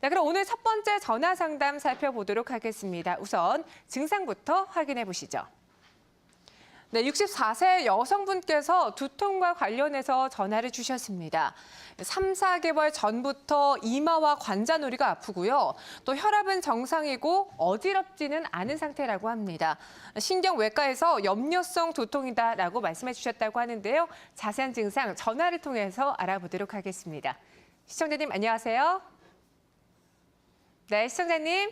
네, 그럼 오늘 첫 번째 전화 상담 살펴보도록 하겠습니다. 우선 증상부터 확인해 보시죠. 네, 64세 여성분께서 두통과 관련해서 전화를 주셨습니다. 3, 4개월 전부터 이마와 관자놀이가 아프고요. 또 혈압은 정상이고 어지럽지는 않은 상태라고 합니다. 신경외과에서 염려성 두통이다라고 말씀해 주셨다고 하는데요. 자세한 증상 전화를 통해서 알아보도록 하겠습니다. 시청자님 안녕하세요. 네, 시청자님.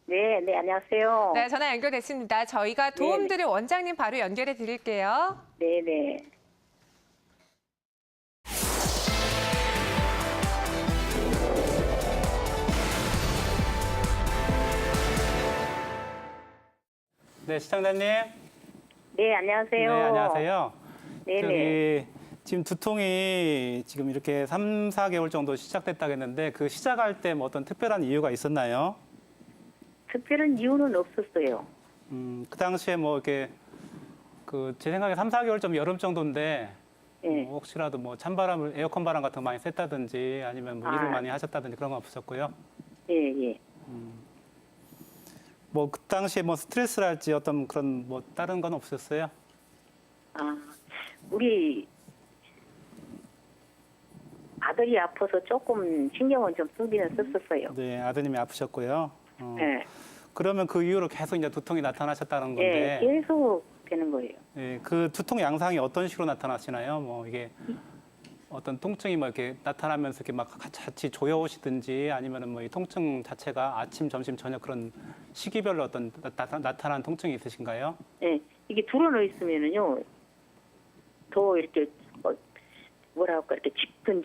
네, 안녕하세요. 네, 전화 연결됐습니다. 저희가 도움드릴 원장님 바로 연결해 드릴게요. 네. 네, 시청자님. 네, 안녕하세요. 네, 안녕하세요. 네네. 지금 두통이 지금 이렇게 3, 4개월 정도 시작됐다겠는데 그 시작할 때 뭐 어떤 특별한 이유가 있었나요? 특별한 이유는 없었어요. 그 당시에 뭐 이렇게 제 생각에 3, 4개월 좀 여름 정도인데 네. 뭐 혹시라도 뭐 찬바람을 에어컨 바람 같은 거 많이 쐈다든지 아니면 뭐 일을 많이 하셨다든지 그런 건 없었고요. 예. 뭐 그 당시에 뭐 스트레스랄지 어떤 그런 뭐 다른 건 없었어요? 우리 아들이 아파서 조금 신경은 좀 쓰기는 썼었어요. 네, 아드님이 아프셨고요. 네. 그러면 그 이후로 계속 이제 두통이 나타나셨다는 건데. 네, 계속 되는 거예요. 예, 그 두통 양상이 어떤 식으로 나타나시나요? 뭐 이게 어떤 통증이 뭐 이렇게 나타나면서 이렇게 막 같이 조여오시든지 아니면은 뭐 이 통증 자체가 아침, 점심, 저녁 그런 시기별로 어떤 나타나는 통증이 있으신가요? 네, 이게 드러누워 있으면은요, 더 이렇게 뭐라 할까 이렇게 지끈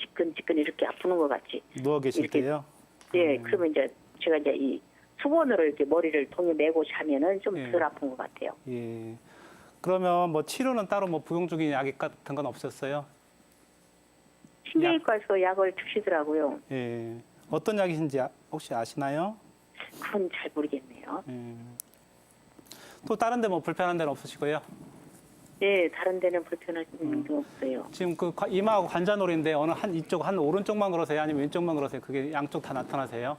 이렇게 아프는 것 같이. 누워 계실 이렇게, 때요? 네, 그러면 이제 제가 이제 이 수건으로 이렇게 머리를 동에 메고 자면은 좀 예. 덜 아픈 것 같아요. 예. 그러면 뭐 치료는 따로 뭐服用중인 약 같은 건 없었어요? 신경외과에서 약을 주시더라고요. 예. 어떤 약이신지 혹시 아시나요? 그건 잘 모르겠네요. 예. 또 다른 데 뭐 불편한 데는 없으시고요? 네, 다른 데는 불편한 게 없어요. 지금 이마하고 관자놀이인데 어느 한 오른쪽만 그러세요? 아니면 왼쪽만 그러세요? 그게 양쪽 다 나타나세요?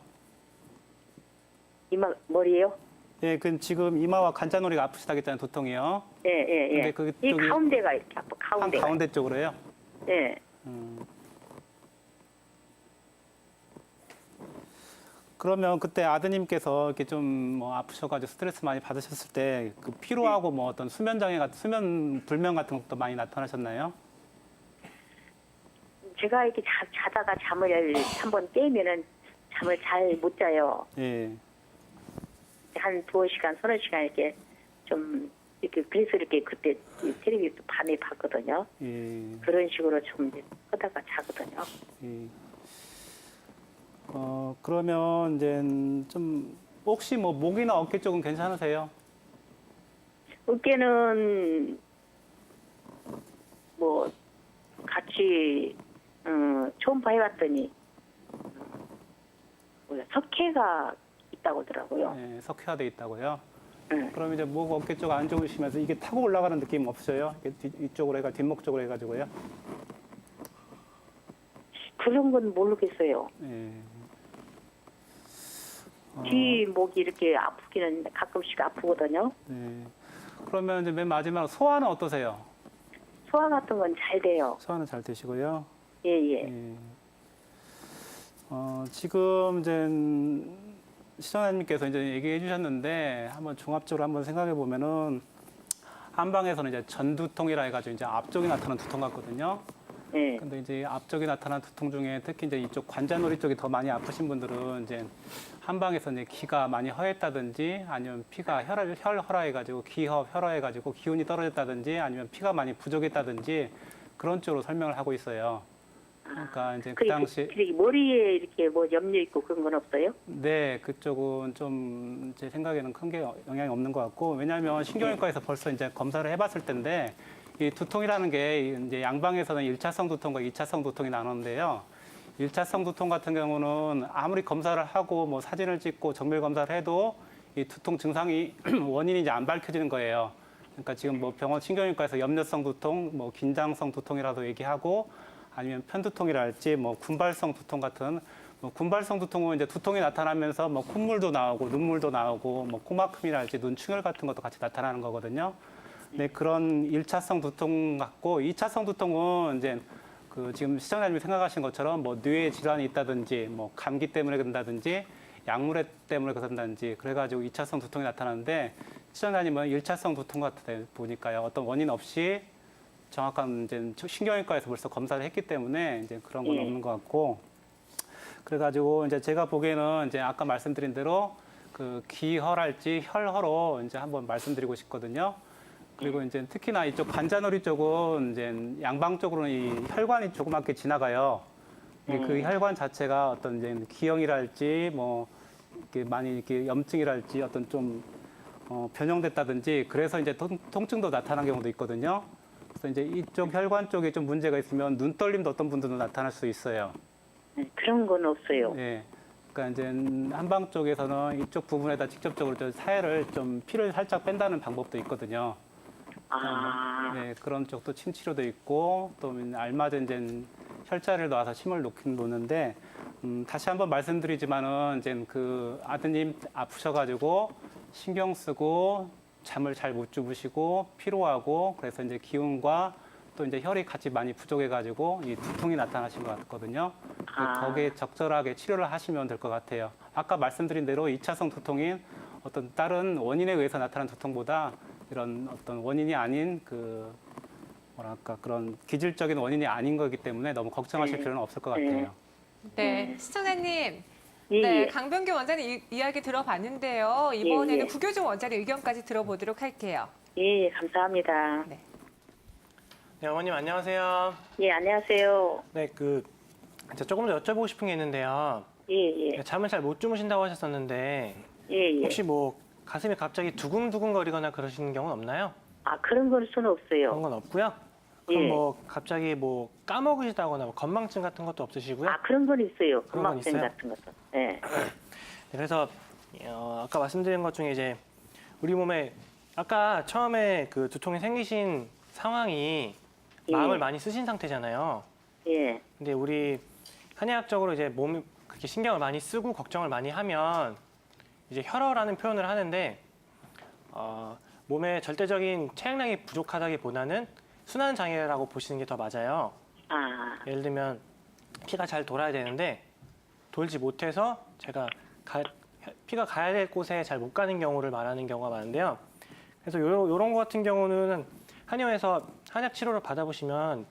이마 머리요? 예, 그 지금 이마와 관자놀이가 아프시다고 했잖아요, 두통이요. 예. 근데 그 이 쪽이 가운데가 이렇게 아파. 한 가운데가. 가운데 쪽으로요. 네. 그러면 그때 아드님께서 이렇게 좀 뭐 아프셔가지고 스트레스 많이 받으셨을 때 그 피로하고 뭐 어떤 수면 장애 같은 수면 불면 같은 것도 많이 나타나셨나요? 제가 이렇게 자다가 잠을 한번 깨면은 잠을 잘 못 자요. 예, 한 2시간, 3시간 이렇게 좀 이렇게 그래서 이렇게 그때 텔레비전 밤에 봤거든요. 예, 그런 식으로 좀 하다가 자거든요. 예. 그러면 이제 좀 혹시 뭐 목이나 어깨 쪽은 괜찮으세요? 어깨는 뭐 같이 초음파 해봤더니 석회가 있다고 하더라고요. 예, 석회화돼 있다고요. 네. 그럼 이제 목 어깨 쪽 안 좋으시면서 이게 타고 올라가는 느낌 없으셔요? 이쪽으로 뒷목 쪽으로 해가지고요. 그런 건 모르겠어요. 예. 뒷목이 이렇게 아프기는 가끔씩 아프거든요. 네. 그러면 이제 맨 마지막으로 소화는 어떠세요? 소화 같은 건 잘 돼요. 소화는 잘 되시고요. 예. 예. 지금 이제 시청자님께서 이제 얘기해 주셨는데 한번 종합적으로 한번 생각해 보면은 한방에서는 이제 전두통이라 해가지고 이제 앞쪽에 나타나는 두통 같거든요. 예. 근데 이제 앞쪽에 나타난 두통 중에 특히 이제 이쪽 관자놀이 쪽이 더 많이 아프신 분들은 이제 한방에서 이제 기가 많이 허했다든지 아니면 피가 혈허해가지고 혈허해가지고 기운이 떨어졌다든지 아니면 피가 많이 부족했다든지 그런 쪽으로 설명을 하고 있어요. 그러니까 이제 그 당시 머리에 이렇게 뭐 염려 있고 그런 건 없어요? 네, 그쪽은 좀 제 생각에는 큰 게 영향이 없는 것 같고 왜냐하면 신경외과에서 벌써 이제 검사를 해봤을 텐데 이 두통이라는 게 이제 양방에서는 1차성 두통과 2차성 두통이 나누는데요. 1차성 두통 같은 경우는 아무리 검사를 하고 뭐 사진을 찍고 정밀 검사를 해도 이 두통 증상이 원인이 이제 안 밝혀지는 거예요. 그러니까 지금 뭐 병원 신경외과에서 염려성 두통, 뭐 긴장성 두통이라도 얘기하고 아니면 편두통이랄지 뭐 군발성 두통 같은 뭐 군발성 두통은 이제 두통이 나타나면서 뭐 콧물도 나오고 눈물도 나오고 뭐 코막힘이랄지 눈충혈 같은 것도 같이 나타나는 거거든요. 네, 그런 1차성 두통 같고 2차성 두통은 이제 그 지금 시청자님이 생각하신 것처럼 뭐 뇌에 질환이 있다든지 뭐 감기 때문에 그런다든지 약물에 때문에 그런다든지 그래가지고 2차성 두통이 나타나는데 시청자님은 1차성 두통 같아 보니까요. 어떤 원인 없이 정확한 이제 신경외과에서 벌써 검사를 했기 때문에 이제 그런 건 없는 것 같고 그래가지고 이제 제가 보기에는 이제 아까 말씀드린 대로 그 기혈할지 혈허로 이제 한번 말씀드리고 싶거든요. 그리고 이제 특히나 이쪽 관자놀이 쪽은 이제 양방 쪽으로는 이 혈관이 조그맣게 지나가요. 그 혈관 자체가 어떤 이제 기형이랄지 뭐 이렇게 많이 이렇게 염증이랄지 어떤 좀 변형됐다든지 그래서 이제 통증도 나타나는 경우도 있거든요. 그래서 이제 이쪽 혈관 쪽에 좀 문제가 있으면 눈떨림도 어떤 분들은 나타날 수 있어요. 그런 건 없어요. 네. 그러니까 이제 한방 쪽에서는 이쪽 부분에다 직접적으로 좀 사혈을 좀 피를 살짝 뺀다는 방법도 있거든요. 네, 그런 쪽도 침 치료도 있고 또 알맞은 이제 혈자리를 놔서 침을 놓는데 다시 한번 말씀드리지만은 이제 그 아드님 아프셔가지고 신경 쓰고 잠을 잘 못 주무시고 피로하고 그래서 이제 기운과 또 이제 혈이 같이 많이 부족해가지고 이 두통이 나타나신 것 같거든요. 거기에 적절하게 치료를 하시면 될 것 같아요. 아까 말씀드린 대로 2차성 두통인 어떤 다른 원인에 의해서 나타난 두통보다 이런 어떤 원인이 아닌 그 뭐랄까 그런 기질적인 원인이 아닌 거기 때문에 너무 걱정하실 필요는 없을 것 같아요. 네, 시청자님. 예, 네, 예. 강병규 원장님 이야기 들어봤는데요. 이번에는 예. 구교중 원장님 의견까지 들어보도록 할게요. 예, 감사합니다. 네. 네, 어머님 안녕하세요. 예, 안녕하세요. 네, 제가 조금 더 여쭤보고 싶은 게 있는데요. 예, 예. 네, 잠을 잘 못 주무신다고 하셨었는데 예, 예. 혹시 뭐 가슴이 갑자기 두근두근거리거나 그러시는 경우는 없나요? 그런 건 수는 없어요. 그런 건 없고요. 그럼 예. 뭐 갑자기 뭐 까먹으시다거나 뭐 건망증 같은 것도 없으시고요. 그런 건 있어요. 그런 건 건망증 있어요? 같은 것도. 예. 네, 그래서 아까 말씀드린 것 중에 이제 우리 몸에 아까 처음에 그 두통이 생기신 상황이 예. 마음을 많이 쓰신 상태잖아요. 예. 근데 우리 한의학적으로 이제 몸이 그렇게 신경을 많이 쓰고 걱정을 많이 하면 이제 혈어라는 표현을 하는데 몸에 절대적인 체액량이 부족하다기보다는 순환 장애라고 보시는 게 더 맞아요. 예를 들면 피가 잘 돌아야 되는데 돌지 못해서 제가 피가 가야 될 곳에 잘 못 가는 경우를 말하는 경우가 많은데요. 그래서 요런 거 같은 경우는 한의원에서 한약 치료를 받아보시면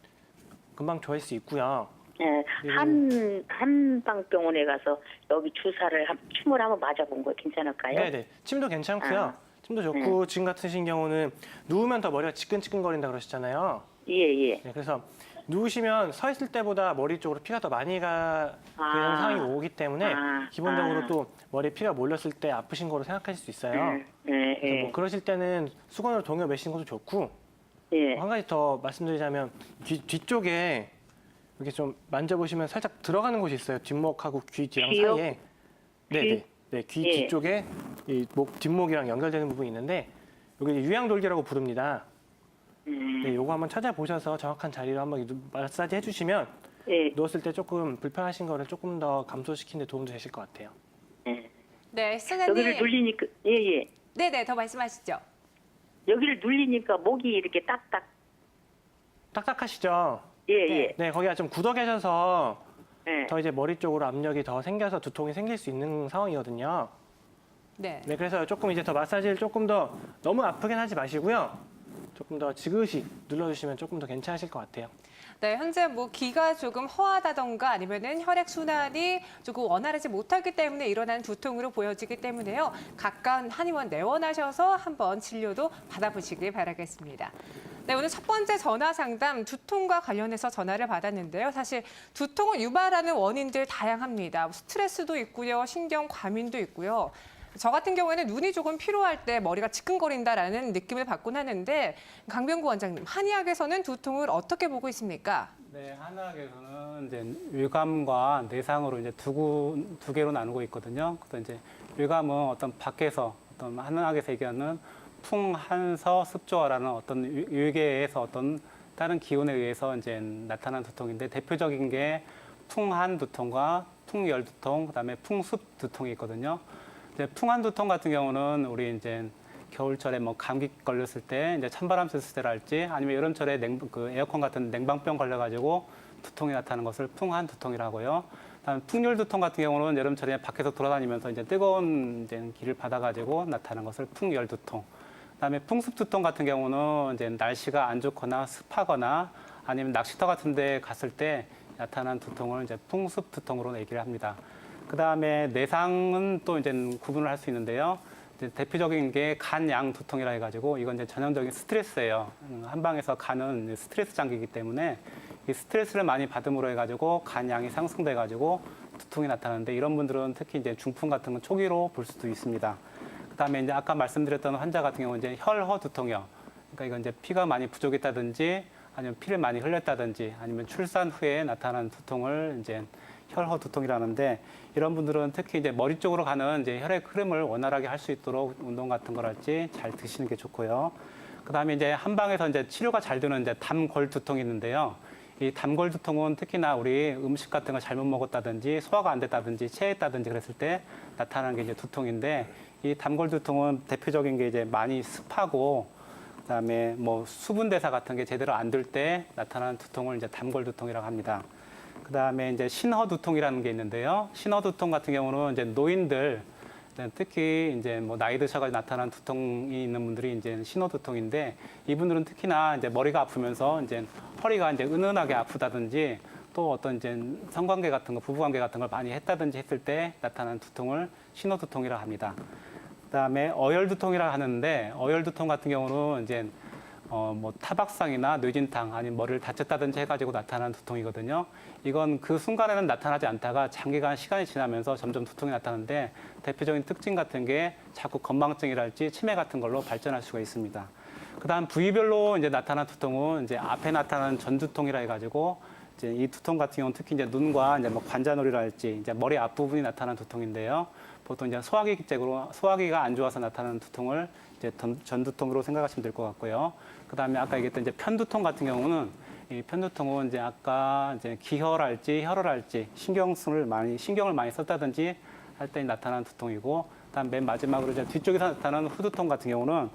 금방 좋아질 수 있고요. 예. 한방병원에 가서 여기 주사를 침을 한번 맞아본 거 괜찮을까요? 네네. 침도 괜찮고요. 침도 좋고 지금 같으신 경우는 누우면 더 머리가 지끈지끈거린다 그러시잖아요. 예, 예. 네, 그래서 누우시면 서 있을 때보다 머리 쪽으로 피가 더 많이 가는 상황이 오기 때문에 기본적으로 또 머리에 피가 몰렸을 때 아프신 거로 생각하실 수 있어요. 예, 그래서 뭐 그러실 때는 수건으로 동요 매시는 것도 좋고 예. 한 가지 더 말씀드리자면 뒤쪽에 이렇게 좀 만져보시면 살짝 들어가는 곳이 있어요. 뒷목하고 귀 뒤랑 귀요? 사이에. 네네. 네, 귀 예. 뒤쪽에 이 목 뒷목이랑 연결되는 부분이 있는데 여기 유양돌기라고 부릅니다. 네, 요거 한번 찾아보셔서 정확한 자리로 한번 마사지 해주시면 예. 누웠을 때 조금 불편하신 거를 조금 더 감소시키는 데 도움도 되실 것 같아요. 예. 네, 여기를 시청자님. 눌리니까 예. 네네, 더 말씀하시죠. 여기를 눌리니까 목이 이렇게 딱딱 딱딱하시죠? 예. 네, 거기가 좀 굳어 계셔서 예. 더 이제 머리 쪽으로 압력이 더 생겨서 두통이 생길 수 있는 상황이거든요. 네. 네, 그래서 조금 이제 더 마사지를 조금 더 너무 아프긴 하지 마시고요. 조금 더 지그시 눌러주시면 조금 더 괜찮으실 것 같아요. 네, 현재 뭐 기가 조금 허하다던가 아니면은 혈액 순환이 조금 원활하지 못하기 때문에 일어나는 두통으로 보여지기 때문에요. 가까운 한의원 내원하셔서 한번 진료도 받아보시길 바라겠습니다. 네, 오늘 첫 번째 전화 상담 두통과 관련해서 전화를 받았는데요. 사실 두통을 유발하는 원인들 다양합니다. 스트레스도 있고요, 신경 과민도 있고요. 저 같은 경우에는 눈이 조금 피로할 때 머리가 지끈거린다라는 느낌을 받곤 하는데 강병구 원장님, 한의학에서는 두통을 어떻게 보고 있습니까? 네, 한의학에서는 이제 외감과 내상으로 이제 두 개로 나누고 있거든요. 그래서 이제 외감은 어떤 밖에서 어떤 한의학에서 얘기하는 풍한서 습조화라는 어떤 외계에서 어떤 다른 기운에 의해서 이제 나타난 두통인데 대표적인 게 풍한 두통과 풍열 두통, 그다음에 풍습 두통이 있거든요. 이제 풍한 두통 같은 경우는 우리 이제 겨울철에 뭐 감기 걸렸을 때, 이제 찬바람 쐈을 때랄지, 아니면 여름철에 에어컨 같은 냉방병 걸려가지고 두통이 나타나는 것을 풍한 두통이라고 하고요. 다음 풍열 두통 같은 경우는 여름철에 밖에서 돌아다니면서 이제 뜨거운 이제 기를 받아가지고 나타나는 것을 풍열 두통. 그다음에 풍습 두통 같은 경우는 이제 날씨가 안 좋거나 습하거나 아니면 낚시터 같은 데 갔을 때 나타난 두통을 이제 풍습 두통으로 얘기를 합니다. 그다음에 내상은 또 이제 구분을 할 수 있는데요. 이제 대표적인 게 간양 두통이라 해가지고 이건 이제 전형적인 스트레스예요. 한방에서 간은 스트레스 장기이기 때문에 이 스트레스를 많이 받음으로 해가지고 간양이 상승돼가지고 두통이 나타나는데 이런 분들은 특히 이제 중풍 같은 건 초기로 볼 수도 있습니다. 그다음에 이제 아까 말씀드렸던 환자 같은 경우는 이제 혈허 두통이요. 그러니까 이건 이제 피가 많이 부족했다든지 아니면 피를 많이 흘렸다든지 아니면 출산 후에 나타난 두통을 이제 혈허 두통이라는데 이런 분들은 특히 이제 머리 쪽으로 가는 이제 혈액 흐름을 원활하게 할 수 있도록 운동 같은 걸 할지 잘 드시는 게 좋고요. 그다음에 이제 한방에서 이제 치료가 잘 되는 이제 담골 두통이 있는데요. 이 담골 두통은 특히나 우리 음식 같은 거 잘못 먹었다든지 소화가 안 됐다든지 체했다든지 그랬을 때 나타나는 게 이제 두통인데 이 담골 두통은 대표적인 게 이제 많이 습하고 그다음에 뭐 수분 대사 같은 게 제대로 안 될 때 나타나는 두통을 이제 담골 두통이라고 합니다. 그다음에 이제 신허 두통이라는 게 있는데요. 신허 두통 같은 경우는 이제 노인들 특히 이제 뭐 나이 드셔가 나타난 두통이 있는 분들이 이제 신허 두통인데 이분들은 특히나 이제 머리가 아프면서 이제 허리가 이제 은은하게 아프다든지 또 어떤 이제 성관계 같은 거, 부부관계 같은 걸 많이 했다든지 했을 때 나타나는 두통을 신허 두통이라고 합니다. 그다음에 어열 두통이라고 하는데 어열 두통 같은 경우는 이제 뭐 타박상이나 뇌진탕 아니면 머리를 다쳤다든지 해가지고 나타나는 두통이거든요. 이건 그 순간에는 나타나지 않다가 장기간 시간이 지나면서 점점 두통이 나타나는데 대표적인 특징 같은 게 자꾸 건망증이랄지 치매 같은 걸로 발전할 수가 있습니다. 그다음 부위별로 이제 나타난 두통은 이제 앞에 나타나는 전두통이라 해가지고 이제 이 두통 같은 경우는 특히 이제 눈과 이제 뭐 관자놀이랄지 이제 머리 앞부분이 나타나는 두통인데요. 보통 이제 소화기가 안 좋아서 나타나는 두통을 이제 전두통으로 생각하시면 될 것 같고요. 그다음에 아까 얘기했던 이제 편두통 같은 경우는 이 편두통은 이제 아까 이제 기혈할지 혈혈할지 신경을 많이 썼다든지 할 때 나타나는 두통이고, 그다음 맨 마지막으로 이제 뒤쪽에서 나타나는 후두통 같은 경우는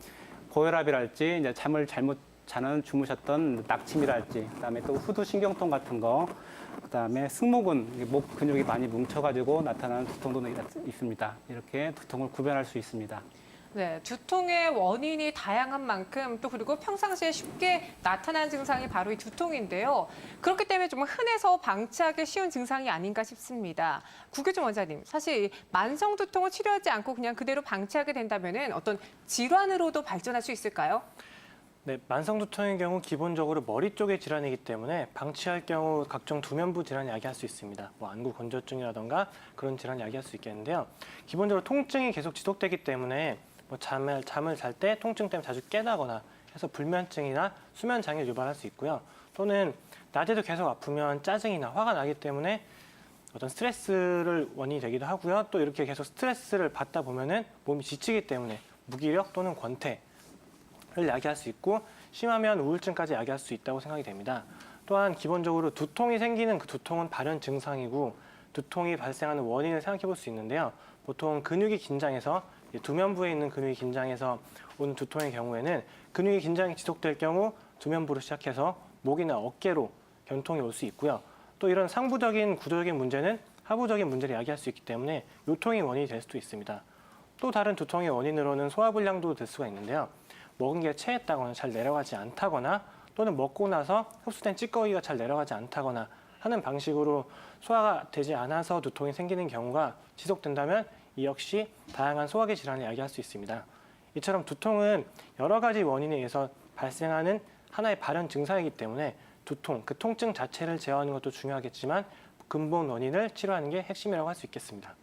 고혈압이랄지 이제 잠을 잘못 자는 주무셨던 낙침이랄지, 그다음에 또 후두 신경통 같은 거, 그다음에 승모근 목 근육이 많이 뭉쳐가지고 나타나는 두통도 있습니다. 이렇게 두통을 구별할 수 있습니다. 네, 두통의 원인이 다양한 만큼 또 그리고 평상시에 쉽게 나타나는 증상이 바로 이 두통인데요. 그렇기 때문에 좀 흔해서 방치하기 쉬운 증상이 아닌가 싶습니다. 구교준 원장님, 사실 만성 두통을 치료하지 않고 그냥 그대로 방치하게 된다면 어떤 질환으로도 발전할 수 있을까요? 네, 만성 두통의 경우 기본적으로 머리 쪽의 질환이기 때문에 방치할 경우 각종 두면부 질환을 야기할 수 있습니다. 뭐 안구 건조증이라던가 그런 질환을 야기할 수 있겠는데요. 기본적으로 통증이 계속 지속되기 때문에 뭐 잠을 잘 때 통증 때문에 자주 깨다거나 해서 불면증이나 수면 장애를 유발할 수 있고요. 또는 낮에도 계속 아프면 짜증이나 화가 나기 때문에 어떤 스트레스를 원인이 되기도 하고요. 또 이렇게 계속 스트레스를 받다 보면은 몸이 지치기 때문에 무기력 또는 권태를 야기할 수 있고 심하면 우울증까지 야기할 수 있다고 생각이 됩니다. 또한 기본적으로 두통이 생기는 그 두통은 발현 증상이고 두통이 발생하는 원인을 생각해 볼 수 있는데요. 보통 근육이 긴장해서 두면부에 있는 근육이 긴장해서 온 두통의 경우에는 근육이 긴장이 지속될 경우 두면부로 시작해서 목이나 어깨로 견통이 올 수 있고요. 또 이런 상부적인 구조적인 문제는 하부적인 문제를 야기할 수 있기 때문에 요통이 원인이 될 수도 있습니다. 또 다른 두통의 원인으로는 소화불량도 될 수가 있는데요. 먹은 게 체했다거나 잘 내려가지 않다거나 또는 먹고 나서 흡수된 찌꺼기가 잘 내려가지 않다거나 하는 방식으로 소화가 되지 않아서 두통이 생기는 경우가 지속된다면 이 역시 다양한 소화기 질환을 야기할 수 있습니다. 이처럼 두통은 여러 가지 원인에 의해서 발생하는 하나의 발현 증상이기 때문에 두통, 그 통증 자체를 제어하는 것도 중요하겠지만 근본 원인을 치료하는 게 핵심이라고 할 수 있겠습니다.